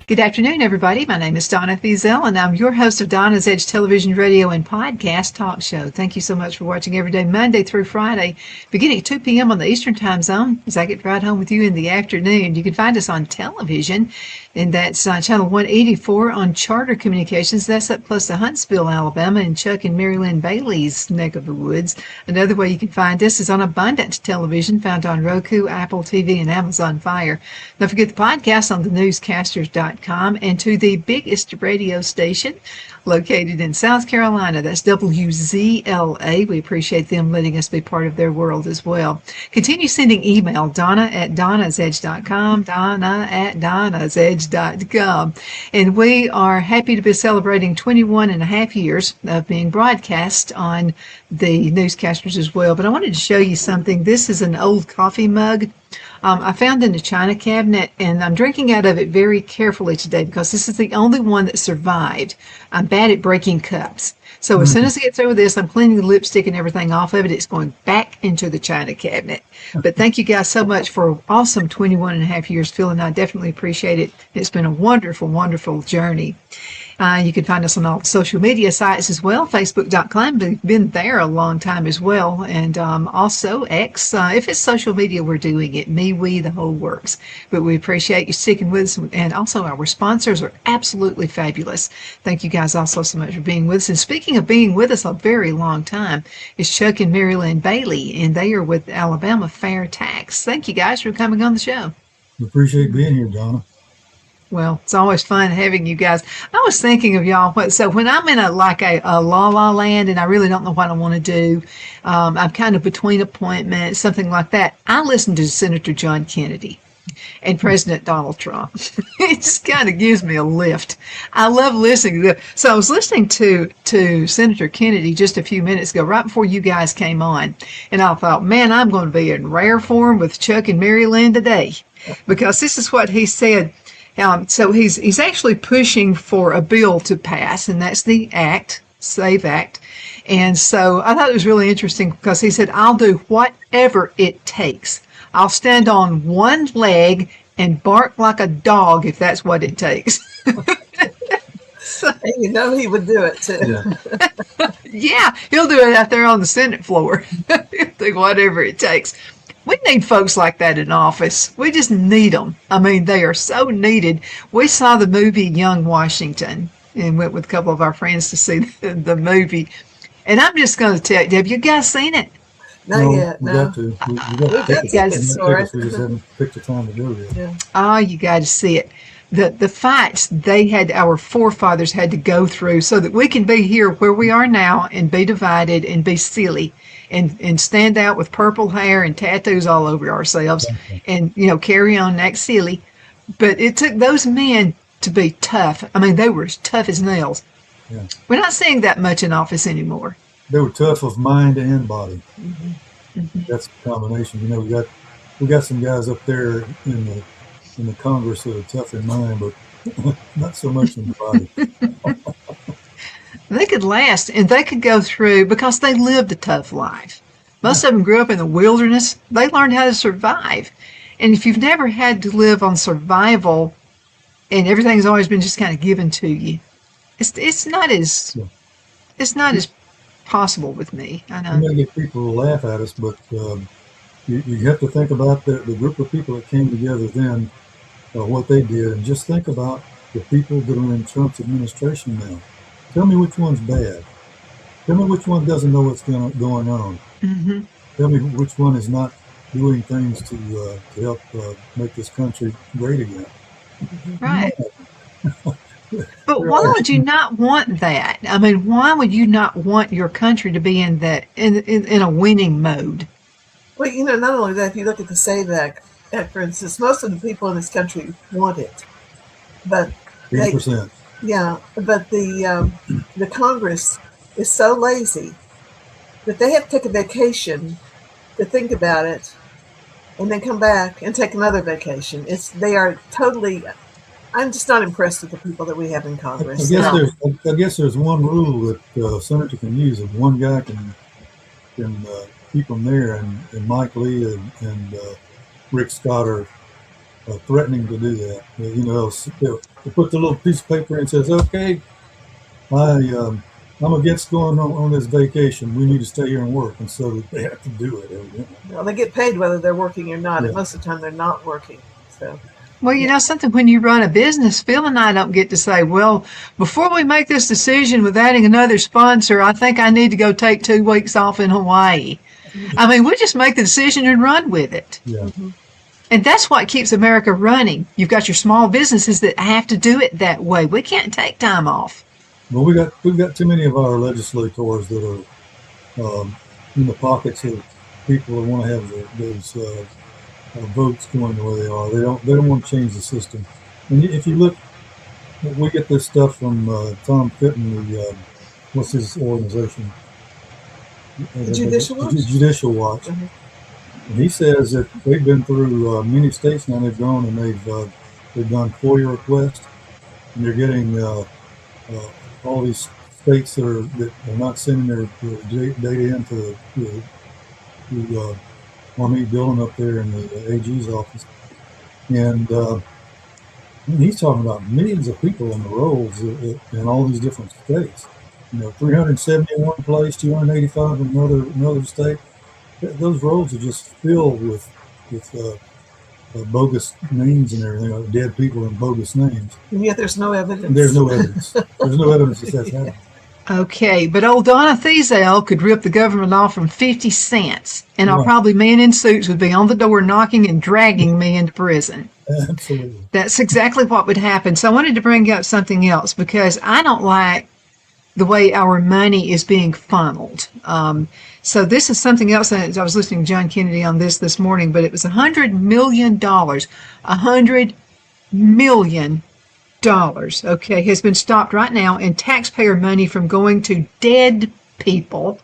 Good afternoon, everybody. My name is Donna Fiesel, and I'm your host of Donna's Edge Television, Radio, and Podcast Talk Show. Thank you so much for watching every day, Monday through Friday, beginning at 2 p.m. on the Eastern Time Zone, as I get right home with you in the afternoon. You can find us on television, and that's Channel 184 on Charter Communications. That's up close to Huntsville, Alabama, and Chuck and Mary Lynn Bailey's neck of the woods. Another way you can find us is on Abundant Television, found on Roku, Apple TV, and Amazon Fire. Don't forget the podcast on thenewscasters.com. And to the biggest radio station located in South Carolina. That's WZLA. We appreciate them letting us be part of their world as well. Continue sending email, Donna@donnasedge.com, Donna@donnasedge.com. And we are happy to be celebrating 21 and a half years of being broadcast on the newscasters as well. But I wanted to show you something. This is an old coffee mug I found in the china cabinet, and I'm drinking out of it very carefully today because this is the only one that survived. I'm bad at breaking cups. So as soon as I get through with this, I'm cleaning the lipstick and everything off of it. It's going back into the china cabinet. But thank you guys so much for an awesome 21 and a half years. Phil and I definitely appreciate it. It's been a wonderful, wonderful journey. You can find us on all social media sites as well, Facebook.com. We've been there a long time as well. And also X. If it's social media, we're doing it. Me, we, the whole works. But we appreciate you sticking with us. And also our sponsors are absolutely fabulous. Thank you guys also so much for being with us. And speaking of being with us a very long time, is Chuck and Mary Lynn Bailey. And they are with Alabama Fair Tax. Thank you guys for coming on the show. We appreciate being here, Donna. Well, it's always fun having you guys. I was thinking of y'all. So when I'm in a la-la land and I really don't know what I want to do, I'm kind of between appointments, something like that, I listen to Senator John Kennedy and President Donald Trump. It just kind of gives me a lift. I love listening to them. So I was listening to Senator Kennedy just a few minutes ago, right before you guys came on, and I thought, man, I'm going to be in rare form with Chuck and Mary Lynn today, because this is what he said. So he's actually pushing for a bill to pass, and that's the SAVE Act. And so I thought it was really interesting because he said, I'll do whatever it takes. I'll stand on one leg and bark like a dog if that's what it takes. So, and you know he would do it too. Yeah. Yeah, he'll do it out there on the Senate floor. He'll do whatever it takes. We need folks like that in office. We just need them. I mean, they are so needed. We saw the movie Young Washington and went with a couple of our friends to see the movie. And I'm just going to tell you, have you guys seen it? Not yet. We No. got to. We got tickets. We just haven't picked the time to go yet. Yeah. Oh, you got to see it. The fights our forefathers had to go through so that we can be here where we are now and be divided and be silly and stand out with purple hair and tattoos all over ourselves and, carry on and act silly. But it took those men to be tough. I mean, they were as tough as nails. Yeah. We're not seeing that much in office anymore. They were tough of mind and body. Mm-hmm. Mm-hmm. That's the combination. We got some guys up there in the Congress that are tough in mind, but not so much in the body. They could last, and they could go through because they lived a tough life. Most of them grew up in the wilderness. They learned how to survive. And if you've never had to live on survival and everything's always been just kind of given to you, it's not as possible with me. I know. You may get people to laugh at us, but you have to think about the group of people that came together then, what they did, and just think about the people that are in Trump's administration now. Tell me which one's bad. Tell me which one doesn't know what's going on. Mm-hmm. Tell me which one is not doing things to help make this country great again. Right. But why would you not want that? I mean, why would you not want your country to be in a winning mode? Well, not only that, if you look at the SAVE Act, for instance, most of the people in this country want it. But 8%. Yeah, but the Congress is so lazy that they have to take a vacation to think about it, and then come back and take another vacation. They are totally. I'm just not impressed with the people that we have in Congress. I guess there's one rule that a senator can use. If one guy can keep them there, and Mike Lee and Rick Scott are threatening to do that. They put the little piece of paper and says, "Okay, I'm against going on this vacation. We need to stay here and work," and so they have to do it. Evidently. Well, they get paid whether they're working or not, Yeah. and most of the time they're not working. So. Well, you know something, when you run a business, Phil and I don't get to say, well, before we make this decision with adding another sponsor, I think I need to go take 2 weeks off in Hawaii. I mean, we just make the decision and run with it. Yeah. Mm-hmm. And that's what keeps America running. You've got your small businesses that have to do it that way. We can't take time off. Well, we've got too many of our legislators that are in the pockets of people that want to have those votes going the way they are. They don't want to change the system. And if you look, we get this stuff from Tom Fitton, what's his organization? The Judicial Watch. Judicial Watch. Mm-hmm. And he says that they've been through many states now. They've gone and they've done FOIA requests, and they're getting all these states that are not sending their data into the Army building up there in the AG's office. And he's talking about millions of people on the rolls in all these different states. 370 in one place, 285 in another state. Those rolls are just filled with bogus names and everything, dead people and bogus names. And yet there's no evidence. And there's no evidence. There's no evidence that that's happening. Okay, but old Donna Thiesel could rip the government off from 50 cents, and I'll Right. probably men in suits would be on the door knocking and dragging me into prison. Absolutely. That's exactly what would happen. So I wanted to bring up something else because I don't like the way our money is being funneled. So this is something else. I was listening to John Kennedy on this morning, but it was $100 million. $100 million. Okay, has been stopped right now in taxpayer money from going to dead people.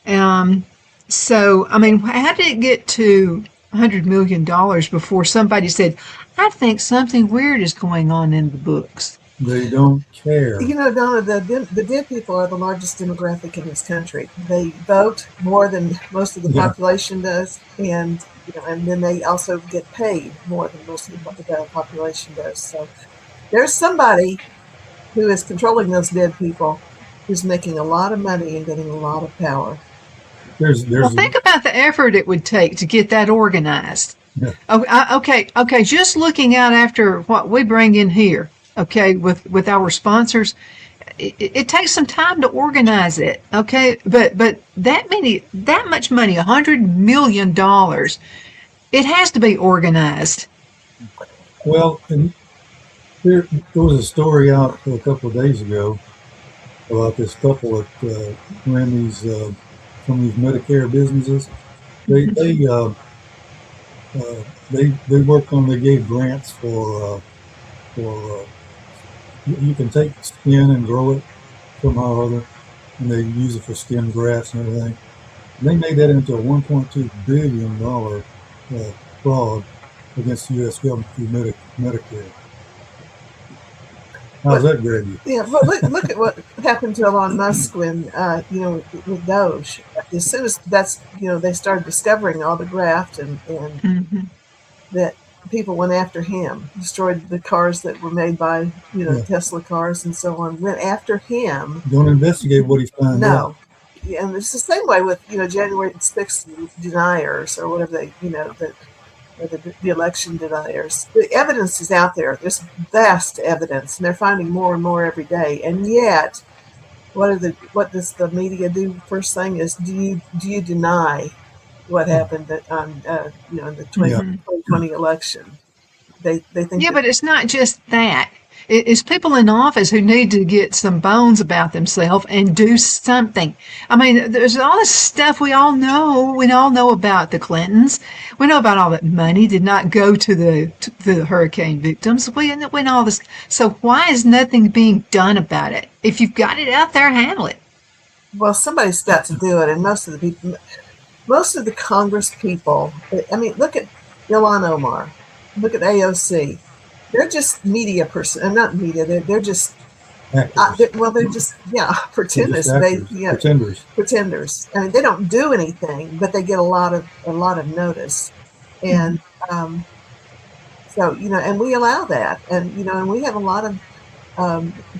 So, I mean, how did it get to $100 million before somebody said, I think something weird is going on in the books? They don't care. Donna, the dead people are the largest demographic in this country. They vote more than most of the population does, and then they also get paid more than most of the population does. So there's somebody who is controlling those dead people who's making a lot of money and getting a lot of power. Well, think about the effort it would take to get that organized. Yeah. Okay. Just looking out after what we bring in here, okay, with our sponsors, it takes some time to organize it, okay? But that much money, $100 million, it has to be organized. Well, and there was a story out a couple of days ago about this couple that ran these some of these Medicare businesses. They worked on. They gave grants for you can take skin and grow it somehow or other, and they use it for skin grafts and everything. And they made that into a $1.2 billion fraud against the U.S. government through Medicare. How's that grab you? Yeah, but look at what happened to Elon Musk when with Doge. As soon as they started discovering all the graft and that people went after him, destroyed the cars that were made by Tesla cars and so on. Went after him. Don't investigate what he finds out. No, and it's the same way with January 6th deniers or whatever they the election deniers. The evidence is out there. There's vast evidence, and they're finding more and more every day. And yet, what does the media do? First thing is, do you deny what happened in the 2020 election? They think. Yeah, but it's not just that. It's people in office who need to get some bones about themselves and do something. I mean, there's all this stuff we all know. We all know about the Clintons. We know about all that money did not go to the hurricane victims. We know all this. So why is nothing being done about it? If you've got it out there, handle it. Well, somebody's got to do it, and most of the Congress people. I mean, look at Ilhan Omar. Look at AOC. They're just media person, not media. They're just they're just pretenders. Pretenders. I mean, they don't do anything, but they get a lot of notice, and so and we allow that, and and we have a lot of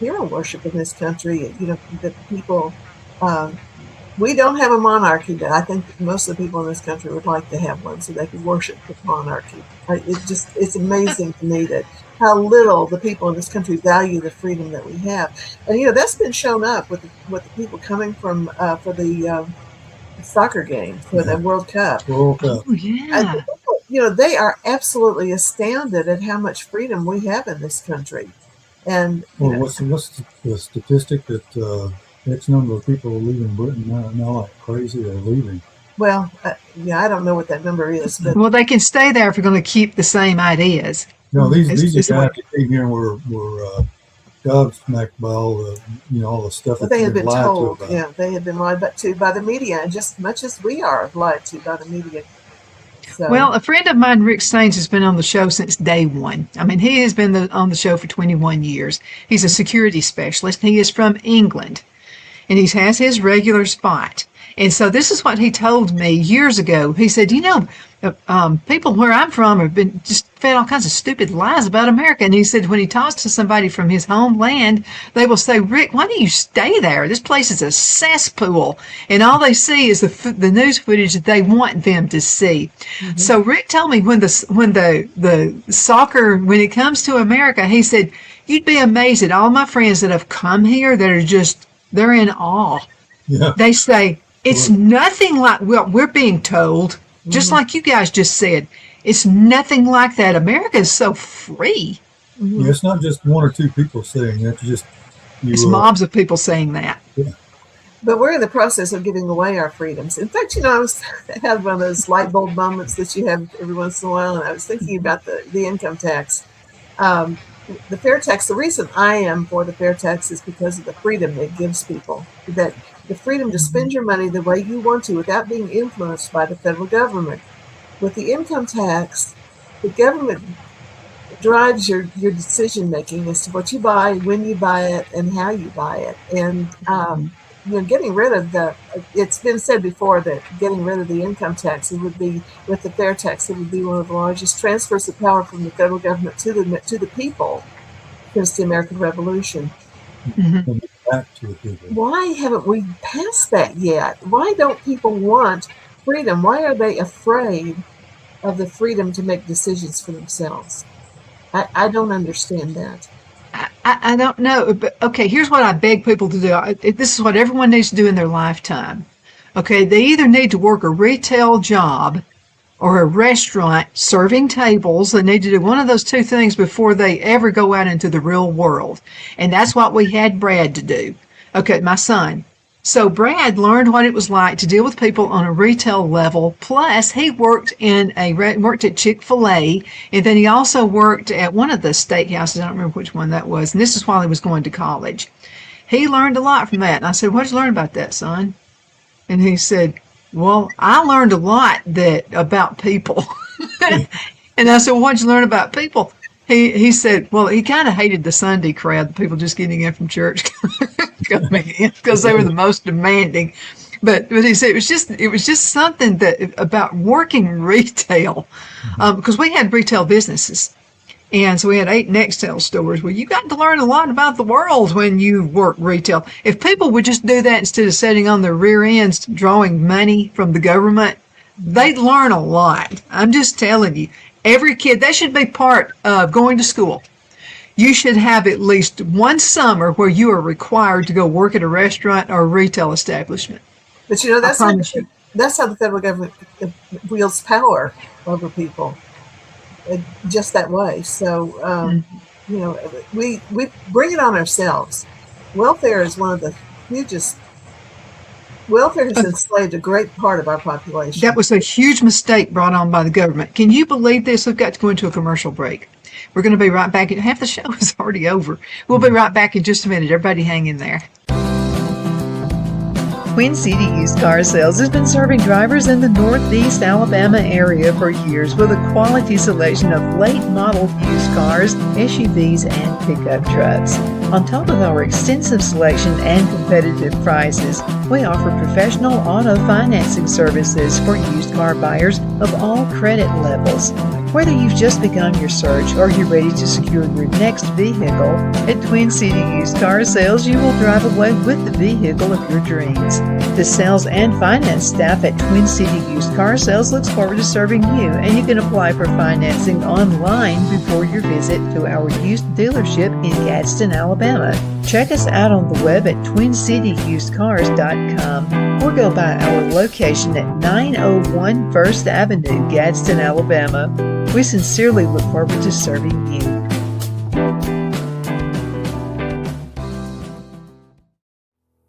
hero worship in this country. The people. We don't have a monarchy, but I think most of the people in this country would like to have one so they could worship the monarchy. It's amazing to me that how little the people in this country value the freedom that we have. And, that's been shown up with the people coming from for the soccer game, for the World Cup. Oh, yeah. And, they are absolutely astounded at how much freedom we have in this country. And what's the statistic that X number of people are leaving Britain now like crazy or leaving? Well, I don't know what that number is, but well, they can stay there if we're going to keep the same ideas. No, these guys that came here and were gobsmacked by all the stuff that they had been lied told. to about. Yeah, they had been lied to by the media, just as much as we are lied to by the media. So. Well, a friend of mine, Rick Staines, has been on the show since day one. I mean, he has been on the show for 21 years. He's a security specialist. He is from England. And he has his regular spot. And so this is what he told me years ago. He said, people where I'm from have been just fed all kinds of stupid lies about America. And he said when he talks to somebody from his homeland, they will say, Rick, why do you stay there? This place is a cesspool. And all they see is the news footage that they want them to see. Mm-hmm. So Rick told me when the soccer, when it comes to America, he said, you'd be amazed at all my friends that have come here that are they're in awe. Yeah. They say, it's nothing like what we're being told, just like you guys just said. It's nothing like that. America is so free. Mm-hmm. Yeah, it's not just one or two people saying that. It's mobs of people saying that. Yeah. But we're in the process of giving away our freedoms. In fact, I had one of those light bulb moments that you have every once in a while, and I was thinking about the income tax. The fair tax, the reason I am for the fair tax is because of the freedom it gives people, that the freedom to spend your money the way you want to without being influenced by the federal government. With the income tax, the government drives your decision making as to what you buy, when you buy it, and how you buy it. And getting rid of it's been said before that getting rid of the income tax, it would be, with the fair tax, it would be one of the largest transfers of power from the federal government to the people since the American Revolution. Mm-hmm. Back to the people. Why haven't we passed that yet? Why don't people want freedom? Why are they afraid of the freedom to make decisions for themselves? I don't understand that. I don't know, but okay, here's what I beg people to do. This is what everyone needs to do in their lifetime. Okay, they either need to work a retail job or a restaurant serving tables. They need to do one of those two things before they ever go out into the real world. And that's what we had Brad to do. Okay, my son. So Brad learned what it was like to deal with people on a retail level. Plus, he worked at Chick-fil-A, and then he also worked at one of the steakhouses. I don't remember which one that was. And this is while he was going to college. He learned a lot from that. And I said, "What did you learn about that, son?" And he said, "Well, I learned a lot about people." And I said, "What did you learn about people?" He said, well, he kind of hated the Sunday crowd, the people just getting in from church coming in because they were the most demanding. But he said it was just something that about working retail, because we had retail businesses. And so we had 8 Nextel stores. Well, you got to learn a lot about the world when you work retail. If people would just do that instead of sitting on their rear ends drawing money from the government, they'd learn a lot. I'm just telling you. Every kid, that should be part of going to school. You should have at least one summer where you are required to go work at a restaurant or a retail establishment. But that's how the federal government wields power over people, just that way. So we bring it on ourselves. Welfare is one of the hugest. Welfare has enslaved a great part of our population. That was a huge mistake brought on by the government. Can you believe this? We've got to go into a commercial break. We're going to be right back. Half the show is already over. We'll be right back in just a minute. Everybody hang in there. Twin City Used Car Sales has been serving drivers in the Northeast Alabama area for years with a quality selection of late model used cars, SUVs, and pickup trucks. On top of our extensive selection and competitive prices, we offer professional auto financing services for used car buyers of all credit levels. Whether you've just begun your search or you're ready to secure your next vehicle, at Twin City Used Car Sales, you will drive away with the vehicle of your dreams. The sales and finance staff at Twin City Used Car Sales looks forward to serving you, and you can apply for financing online before your visit to our used dealership in Gadsden, Alabama. Check us out on the web at twincityusedcars.com or go by our location at 901 First Avenue, Gadsden, Alabama. We sincerely look forward to serving you.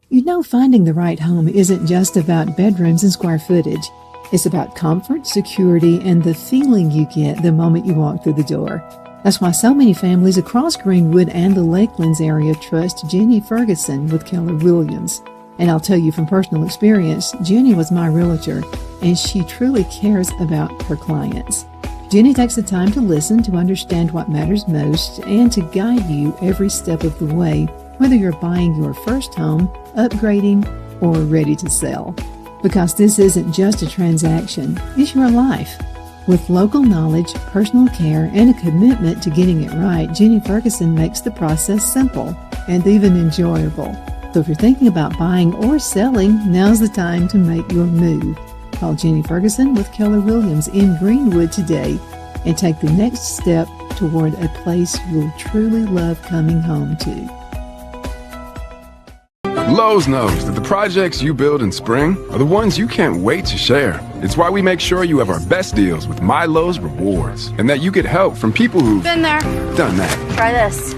You know, finding the right home isn't just about bedrooms and square footage. It's about comfort, security, and the feeling you get the moment you walk through the door. That's why so many families across Greenwood and the Lakelands area trust Jenny Ferguson with Keller Williams. And I'll tell you from personal experience, Jenny was my realtor, and she truly cares about her clients. Jenny takes the time to listen, to understand what matters most, and to guide you every step of the way, whether you're buying your first home, upgrading, or ready to sell. Because this isn't just a transaction, it's your life. With local knowledge, personal care, and a commitment to getting it right, Jenny Ferguson makes the process simple and even enjoyable. So if you're thinking about buying or selling, now's the time to make your move. Call Jenny Ferguson with Keller Williams in Greenwood today and take the next step toward a place you'll truly love coming home to. Lowe's knows that the projects you build in spring are the ones you can't wait to share. It's why we make sure you have our best deals with My Lowe's Rewards and that you get help from people who've been there, done that. Try this.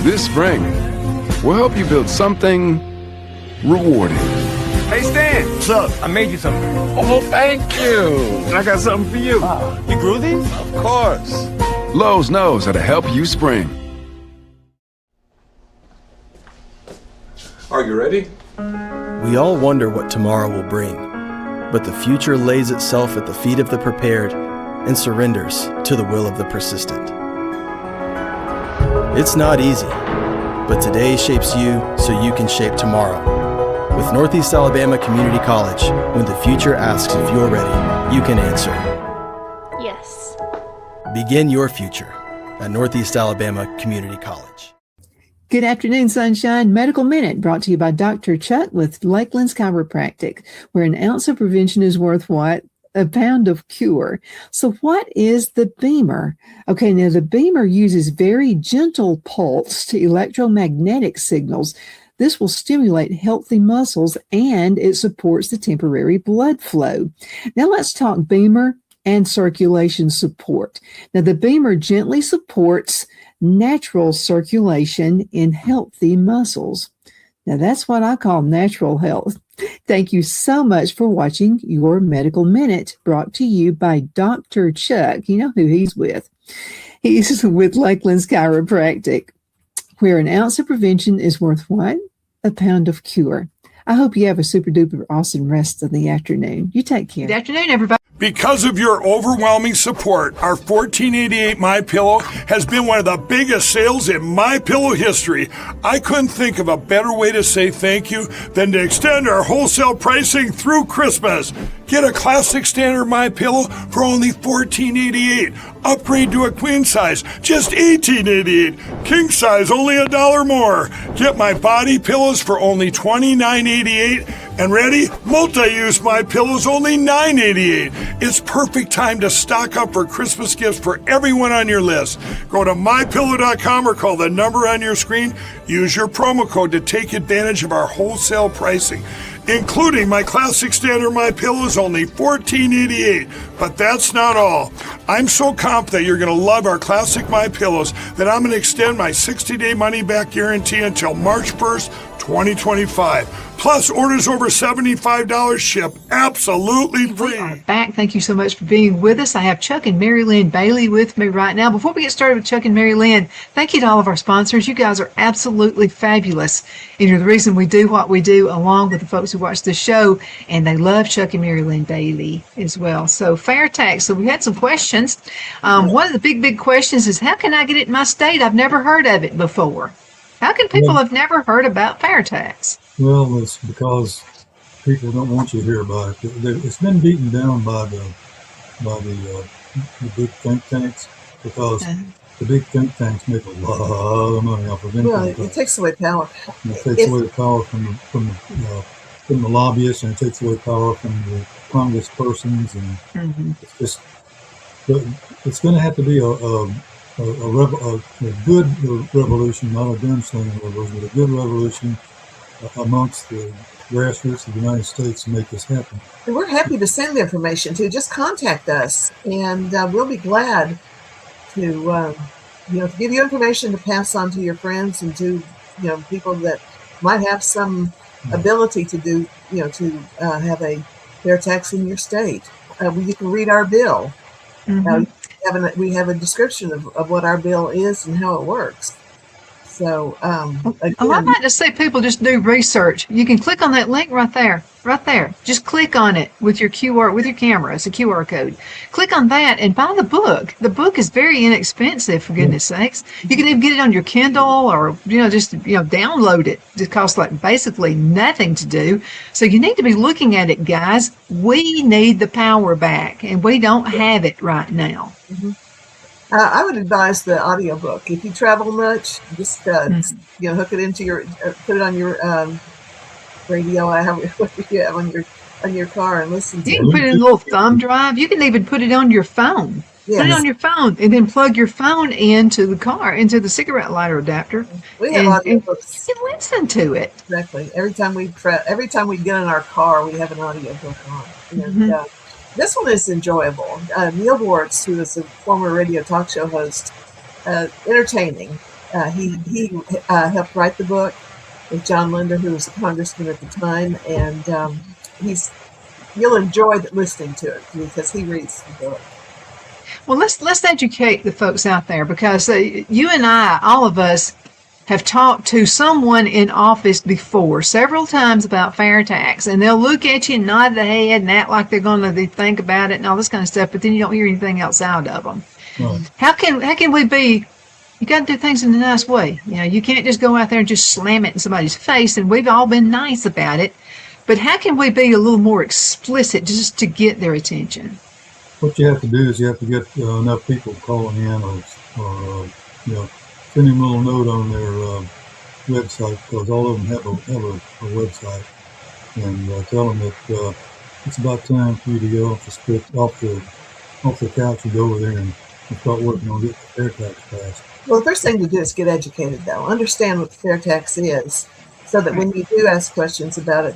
This spring, we'll help you build something rewarding. Hey, Stan. What's up? I made you something. Oh, thank you. I got something for you. You grew these? Of course. Lowe's knows how to help you spring. Are you ready? We all wonder what tomorrow will bring, but the future lays itself at the feet of the prepared and surrenders to the will of the persistent. It's not easy, but today shapes you so you can shape tomorrow. With Northeast Alabama Community College, when the future asks if you're ready, you can answer. Yes. Begin your future at Northeast Alabama Community College. Good afternoon, Sunshine. Medical Minute brought to you by Dr. Chuck with Lakelands Chiropractic, where an ounce of prevention is worth what? A pound of cure. So what is the Beamer? Okay, now the Beamer uses very gentle pulse to electromagnetic signals. This will stimulate healthy muscles and it supports the temporary blood flow. Now let's talk Beamer and circulation support. Now the Beamer gently supports natural circulation in healthy muscles. Now that's what I call natural health. Thank you so much for watching your Medical Minute, brought to you by Dr. Chuck. You know who he's with. He's with Lakelands Chiropractic, where an ounce of prevention is worth what? A pound of cure. I hope you have a super duper awesome rest of the afternoon. You take care. Good afternoon, everybody. Because of your overwhelming support, our $14.88 MyPillow has been one of the biggest sales in MyPillow history. I couldn't think of a better way to say thank you than to extend our wholesale pricing through Christmas. Get a classic standard MyPillow for only $14.88. Upgrade to a queen size, just $18.88. King size, only $1 more. Get my body pillows for only $29.88. And ready? Multi-use My Pillow's only $9.88. It's perfect time to stock up for Christmas gifts for everyone on your list. Go to mypillow.com or call the number on your screen. Use your promo code to take advantage of our wholesale pricing. Including my classic standard My Pillow is only $14.88. But that's not all. I'm so confident you're going to love our classic My Pillows that I'm going to extend my 60-day money-back guarantee until March 1st, 2025. Plus, orders over $75 ship absolutely We free. are back. Thank you so much for being with us. I have Chuck and Mary Lynn Bailey with me right now. Before we get started with Chuck and Mary Lynn, thank you to all of our sponsors. You guys are absolutely fabulous. And you're the reason we do what we do, along with the folks who watch the show. And they love Chuck and Mary Lynn Bailey as well. So, fair tax. So, we had some questions. One of the big questions is, how can I get it in my state? I've never heard of it before. How can people have never heard about fair tax? Well, it's because people don't want you to hear about it. It's been beaten down by the big think tanks, because the big think tanks make a lot of money off of income Well, tax. it takes away power. It takes away power from the lobbyists, and it takes away power from the congresspersons, and it's just, it's going to have to be a good revolution, not a gunslinging revolution, but a good revolution amongst the grassroots of the United States to make this happen. And we're happy to send information to. Just contact us, and we'll be glad to to give you information to pass on to your friends and to people that might have some ability to do to have a fair tax in your state. You can read our bill. We have a description of what our bill is and how it works. So again, I'd like to see people just do research. You can click on that link right there. Just click on it with your camera. It's a QR code. Click on that and buy the book. The book is very inexpensive, for goodness sakes. You can even get it on your Kindle, or just download it. It costs basically nothing to do. So you need to be looking at it, guys. We need the power back, and we don't have it right now. I would advise the audiobook. If you travel much, just hook it into your, put it on your radio, what you have on your car, and listen to it. You can put it in a little thumb drive. You can even put it on your phone. Yes. Put it on your phone, and then plug your phone into the car, into the cigarette lighter adapter. We have audiobooks. You can listen to it. Exactly. Every time we get in our car, we have an audiobook on. And this one is enjoyable. Neil Wartz, who is a former radio talk show host, entertaining. He helped write the book with John Linder, who was a congressman at the time, and you'll enjoy listening to it because he reads the book. Well, let's educate the folks out there, because you and I, all of us, have talked to someone in office before several times about fair tax, and they'll look at you and nod their head and act like they're going to think about it and all this kind of stuff, but then you don't hear anything else out of them. Right. How can we be? You got to do things in a nice way. You can't just go out there and just slam it in somebody's face, and we've all been nice about it. But how can we be a little more explicit just to get their attention? What you have to do is you have to get enough people calling in, or sending a little note on their website, because all of them have a website, and tell them that it's about time for you to get off the couch and go over there and start working on getting the fair tax passed. Well, the first thing to do is get educated, though. Understand what the fair tax is, so that when you do ask questions about it,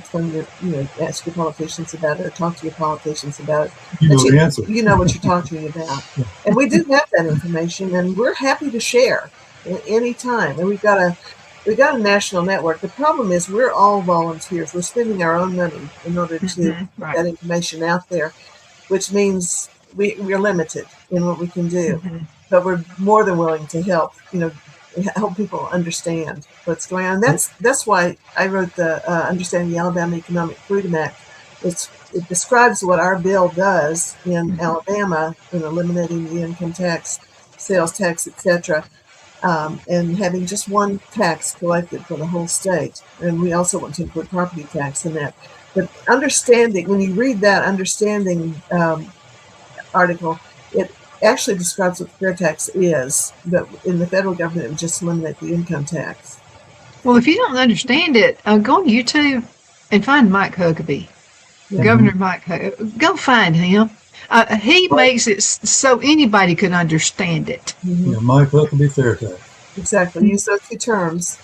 ask your politicians about it, or talk to your politicians about it, the answer. You know what you're talking about. And we do have that information, and we're happy to share at any time. And we've got a national network. The problem is we're all volunteers. We're spending our own money in order to get that information out there, which means we're limited in what we can do. But we're more than willing to help people understand what's going on. That's why I wrote the Understanding the Alabama Economic Freedom Act. It describes what our bill does in Alabama in eliminating the income tax, sales tax, etc., and having just one tax collected for the whole state. And we also want to include property tax in that. But understanding, when you read that understanding article, it actually describes what the fair tax is, but in the federal government, it would just eliminate the income tax. Well, if you don't understand it, go on YouTube And find Mike Huckabee, Governor Mike Huckabee. Go find him. He makes it so anybody could understand it. Yeah, Mike Huckabee Fair Tax. Exactly. Use those two terms.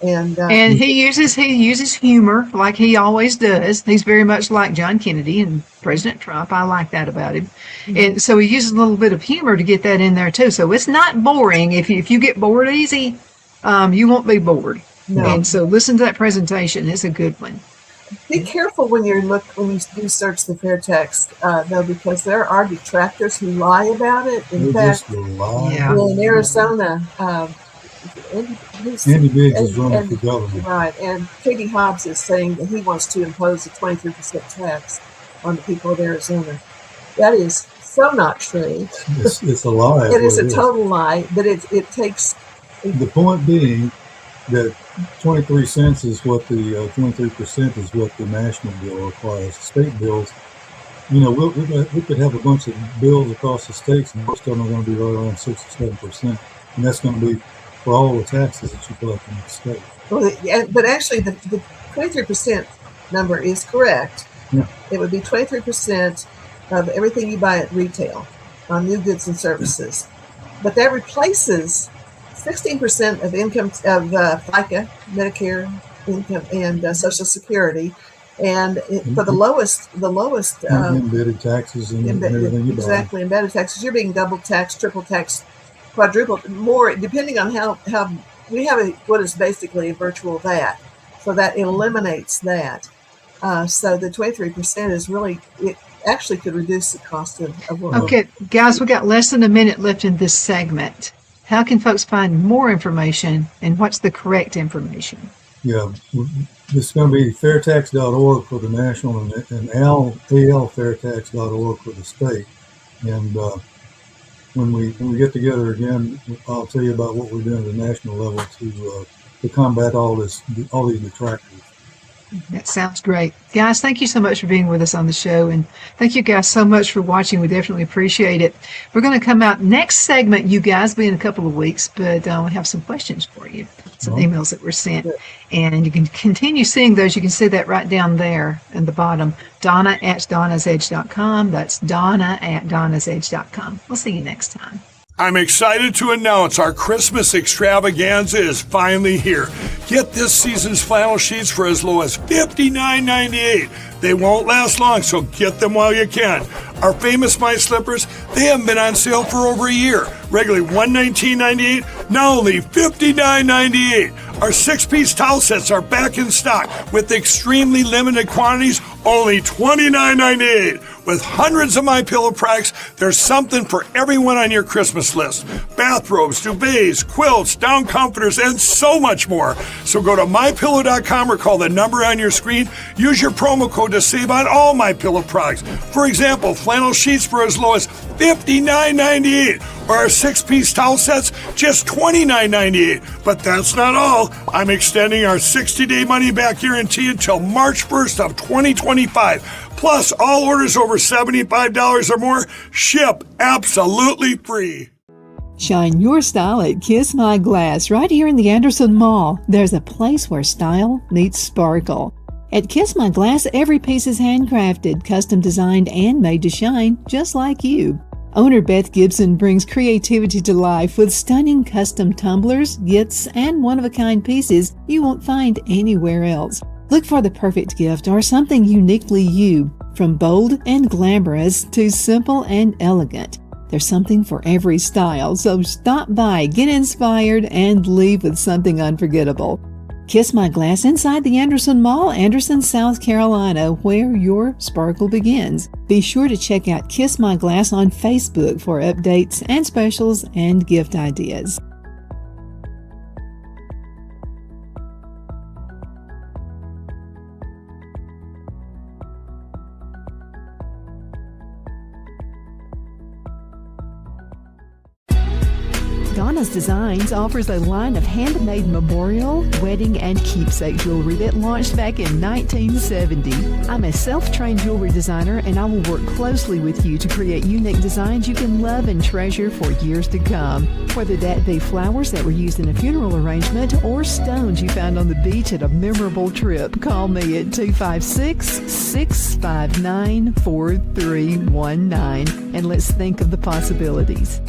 And he uses humor like he always does. He's very much like John Kennedy and President Trump. I like that about him. And so he uses a little bit of humor to get that in there too. So it's not boring. If you get bored easy, you won't be bored. No. And so listen to that presentation. It's a good one. Be careful when you do search the fair tax, though, because there are detractors who lie about it. In fact, in Arizona, Andy Biggs is running for governor. Right, and Katie Hobbs is saying that he wants to impose a 23% tax on the people of Arizona. That is so not true. It's a lie. It is a total lie, but it takes... The point being that 23 cents is what the 23% is what the national bill requires. State bills, we could have a bunch of bills across the states, and most of them are going to be right around 6 or 7%, and that's going to be for all the taxes that you collect in the state. Well, but actually, the 23% number is correct. Yeah. It would be 23% of everything you buy at retail on new goods and services, but that replaces 16% of income of FICA, Medicare income, and Social Security, and for the lowest embedded taxes and everything you buy. Exactly, embedded taxes. You're being double taxed, triple taxed, quadrupled, more depending on how we have what is basically a virtual VAT, so that eliminates that. So the 23% is really, it actually could reduce the cost of what. Okay, guys, we got less than a minute left in this segment. How can folks find more information, and what's the correct information? Yeah, it's going to be fairtax.org for the national and alfairtax.org for the state. And when we get together again, I'll tell you about what we're doing at the national level to combat all these detractors. That sounds great. Guys, thank you so much for being with us on the show, and thank you guys so much for watching. We definitely appreciate it. We're going to come out next segment, you guys, be in a couple of weeks, but we have some questions for you, some emails that were sent, and you can continue seeing those. You can see that right down there in the bottom, Donna@donnasedge.com. That's Donna@donnasedge.com. We'll see you next time. I'm excited to announce our Christmas extravaganza is finally here. Get this season's flannel sheets for as low as $59.98. They won't last long, so get them while you can. Our famous My Slippers, they have been on sale for over a year. Regularly $119.98, now only $59.98. Our 6-piece towel sets are back in stock with extremely limited quantities, only $29.98. With hundreds of MyPillow products, there's something for everyone on your Christmas list. Bathrobes, duvets, quilts, down comforters, and so much more. So go to MyPillow.com or call the number on your screen. Use your promo code to save on all MyPillow products. For example, flannel sheets for as low as $59.98, or our 6-piece towel sets, just $29.98. But that's not all. I'm extending our 60-day money-back guarantee until March 1st of 2025. Plus, all orders over $75 or more ship absolutely free. Shine your style at Kiss My Glass right here in the Anderson Mall. There's a place where style meets sparkle. At Kiss My Glass, every piece is handcrafted, custom designed, and made to shine just like you. Owner Beth Gibson brings creativity to life with stunning custom tumblers, gifts, and one-of-a-kind pieces you won't find anywhere else. Look for the perfect gift or something uniquely you, from bold and glamorous to simple and elegant. There's something for every style, so stop by, get inspired, and leave with something unforgettable. Kiss My Glass inside the Anderson Mall, Anderson, South Carolina, where your sparkle begins. Be sure to check out Kiss My Glass on Facebook for updates and specials and gift ideas. Donna Donna's Designs offers a line of handmade memorial, wedding, and keepsake jewelry that launched back in 1970. I'm a self-trained jewelry designer, and I will work closely with you to create unique designs you can love and treasure for years to come. Whether that be flowers that were used in a funeral arrangement or stones you found on the beach at a memorable trip, call me at 256-659-4319 and let's think of the possibilities.